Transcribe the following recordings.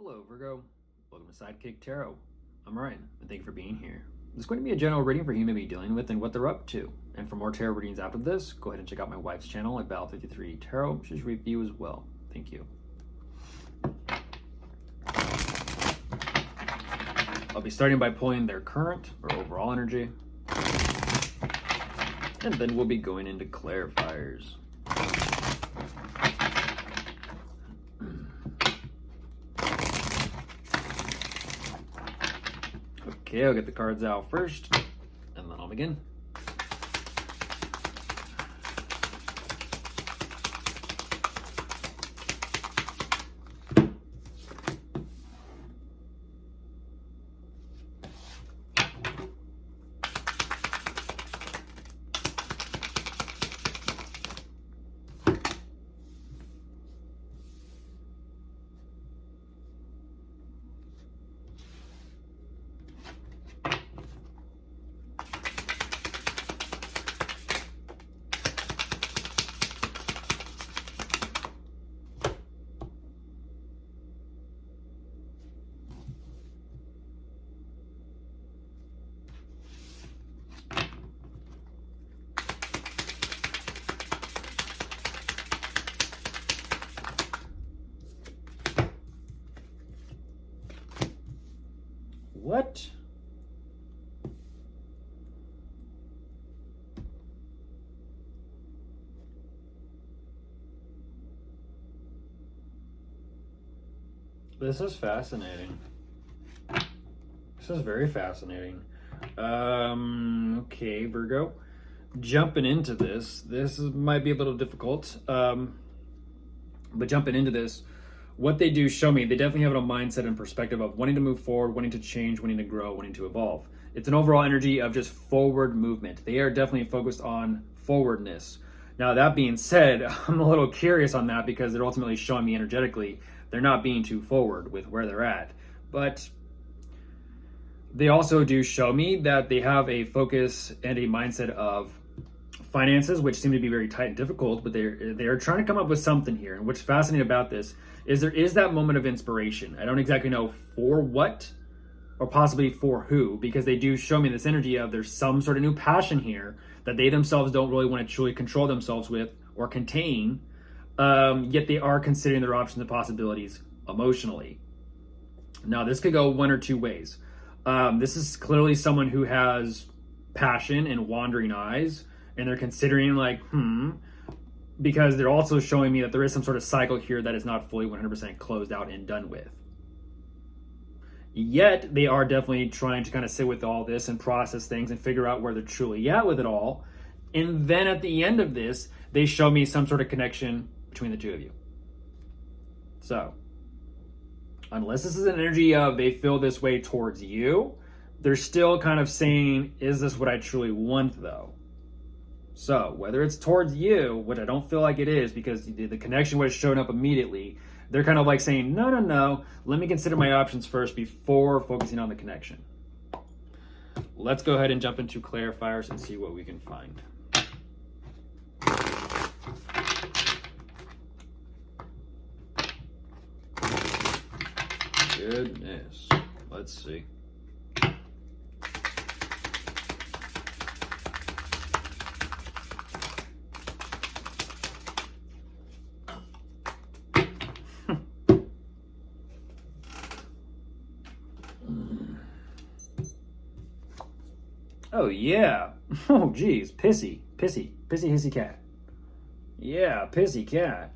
Hello, Virgo. Welcome to Sidekick Tarot. I'm Ryan, and thank you for being here. This is going to be a general reading for who you may be dealing with and what they're up to. And for more tarot readings after this, go ahead and check out my wife's channel at Val53 Tarot. She's review as well. Thank you. I'll be starting by pulling their current or overall energy. And then we'll be going into clarifiers. Okay, I'll get the cards out first, and then I'll begin. What? This is fascinating. This is very fascinating. Okay, Virgo. Jumping into this might be a little difficult. But jumping into this, what they do show me, they definitely have a mindset and perspective of wanting to move forward, wanting to change, wanting to grow, wanting to evolve. It's an overall energy of just forward movement. They are definitely focused on forwardness. Now, that being said, I'm a little curious on that because they're ultimately showing me energetically they're not being too forward with where they're at. But they also do show me that they have a focus and a mindset of finances, which seem to be very tight and difficult, but they're trying to come up with something here. And what's fascinating about this is there is that moment of inspiration. I don't exactly know for what or possibly for who, because they do show me this energy of there's some sort of new passion here that they themselves don't really want to truly control themselves with or contain, yet they are considering their options and possibilities emotionally. Now, this could go one or two ways. This is clearly someone who has passion and wandering eyes, and they're considering like, because they're also showing me that there is some sort of cycle here that is not fully 100% closed out and done with. Yet, they are definitely trying to kind of sit with all this and process things and figure out where they're truly at with it all. And then at the end of this, they show me some sort of connection between the two of you. So, unless this is an energy of they feel this way towards you, they're still kind of saying, is this what I truly want though? So, whether it's towards you, which I don't feel like it is because the connection was showing up immediately, they're kind of like saying, no, let me consider my options first before focusing on the connection. Let's go ahead and jump into clarifiers and see what we can find. Goodness. Let's see. Oh, yeah. Oh, geez. Pissy, hissy cat. Yeah, pissy cat.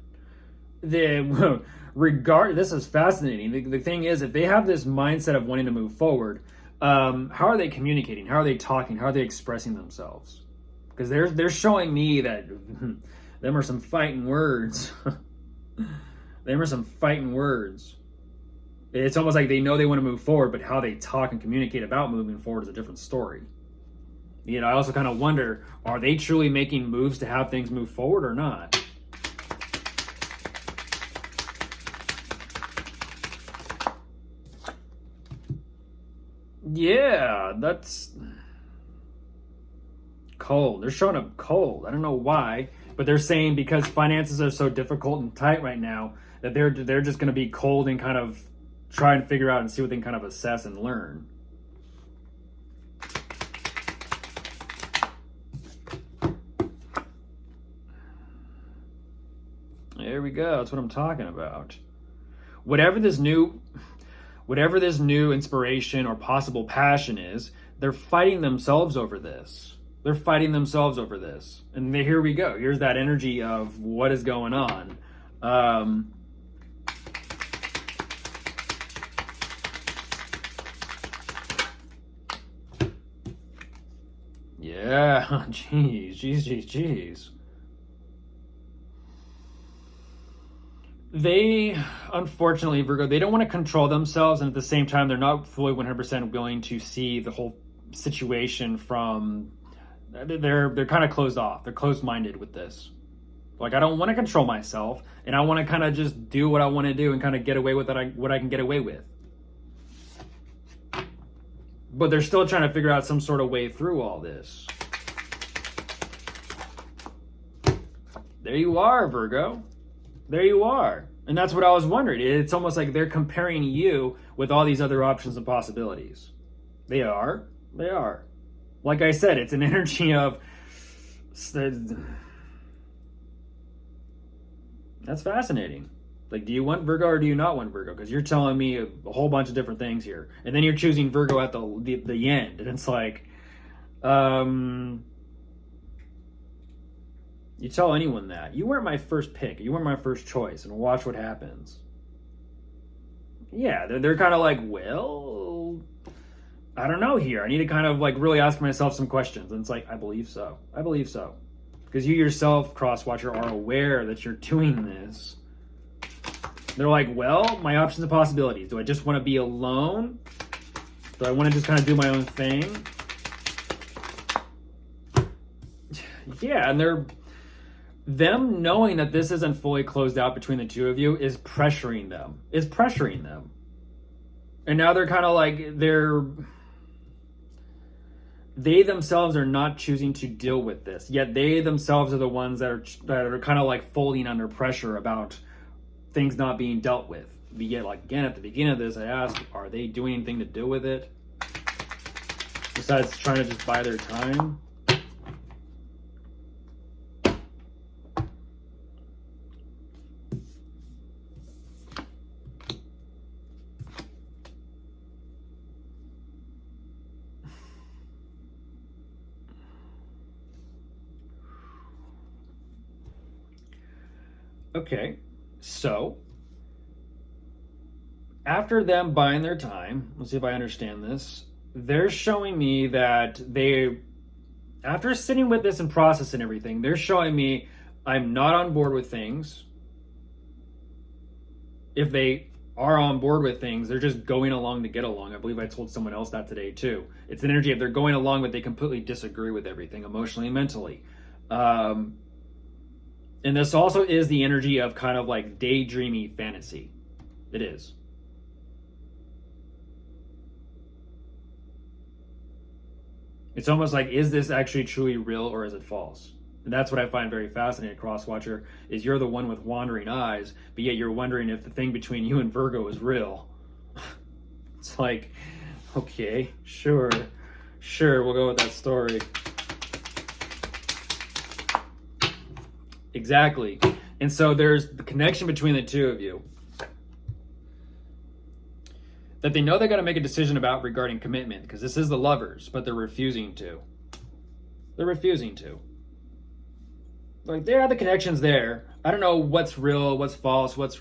This is fascinating. The thing is, if they have this mindset of wanting to move forward, how are they communicating? How are they talking? How are they expressing themselves? Because they're showing me that them are some fighting words. Them are some fighting words. It's almost like they know they want to move forward, but how they talk and communicate about moving forward is a different story. You know, I also kind of wonder, are they truly making moves to have things move forward or not? Yeah, that's cold. They're showing up cold. I don't know why, but they're saying because finances are so difficult and tight right now that they're just going to be cold and kind of try and figure out and see what they can kind of assess and learn. There we go. That's what I'm talking about. Whatever this new inspiration or possible passion is, they're fighting themselves over this. They're fighting themselves over this. And here we go. Here's that energy of what is going on. Yeah, jeez. They, unfortunately, Virgo, they don't want to control themselves, and at the same time, they're not fully 100% willing to see the whole situation from. They're kind of closed off. They're closed-minded with this. Like, I don't want to control myself, and I want to kind of just do what I want to do and kind of get away with what I can get away with. But they're still trying to figure out some sort of way through all this. There you are, Virgo. There you are. And that's what I was wondering. It's almost like they're comparing you with all these other options and possibilities. They are. They are. Like I said, it's an energy of... That's fascinating. Like, do you want Virgo or do you not want Virgo? Because you're telling me a whole bunch of different things here. And then you're choosing Virgo at the end. And it's like... You tell anyone that. You weren't my first pick. You weren't my first choice. And watch what happens. Yeah, they're kind of like, well, I don't know here. I need to kind of like really ask myself some questions. And it's like, I believe so. I believe so. Because you yourself, Crosswatcher, are aware that you're doing this. They're like, well, my options and possibilities. Do I just want to be alone? Do I want to just kind of do my own thing? Yeah, and them knowing that this isn't fully closed out between the two of you is pressuring them. Is pressuring them. And now they're kind of like, they themselves are not choosing to deal with this. Yet they themselves are the ones that are kind of like folding under pressure about things not being dealt with. Yet, like, again, at the beginning of this, I asked, are they doing anything to deal with it? Besides trying to just buy their time? Okay, so after them buying their time, let's see if I understand this. They're showing me that after sitting with this and processing everything, they're showing me I'm not on board with things. If they are on board with things, they're just going along to get along. I believe I told someone else that today too. It's an energy of they're going along, but they completely disagree with everything emotionally and mentally. And this also is the energy of kind of like daydreamy fantasy. It is. It's almost like, is this actually truly real or is it false? And that's what I find very fascinating, Crosswatcher, is you're the one with wandering eyes, but yet you're wondering if the thing between you and Virgo is real. It's like, okay, sure, we'll go with that story. Exactly. And so there's the connection between the two of you that they know they got to make a decision about regarding commitment, because this is the Lovers, but they're refusing to. They're refusing to. Like, there are the connections there. I don't know what's real, what's false, what's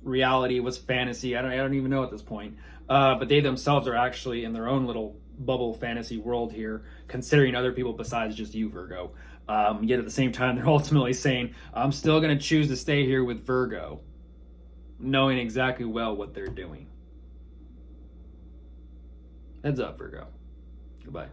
reality, what's fantasy. I don't even know at this point. But they themselves are actually in their own little bubble fantasy world here, considering other people besides just you, Virgo. Yet at the same time, they're ultimately saying, I'm still going to choose to stay here with Virgo, knowing exactly well what they're doing. Heads up, Virgo. Goodbye.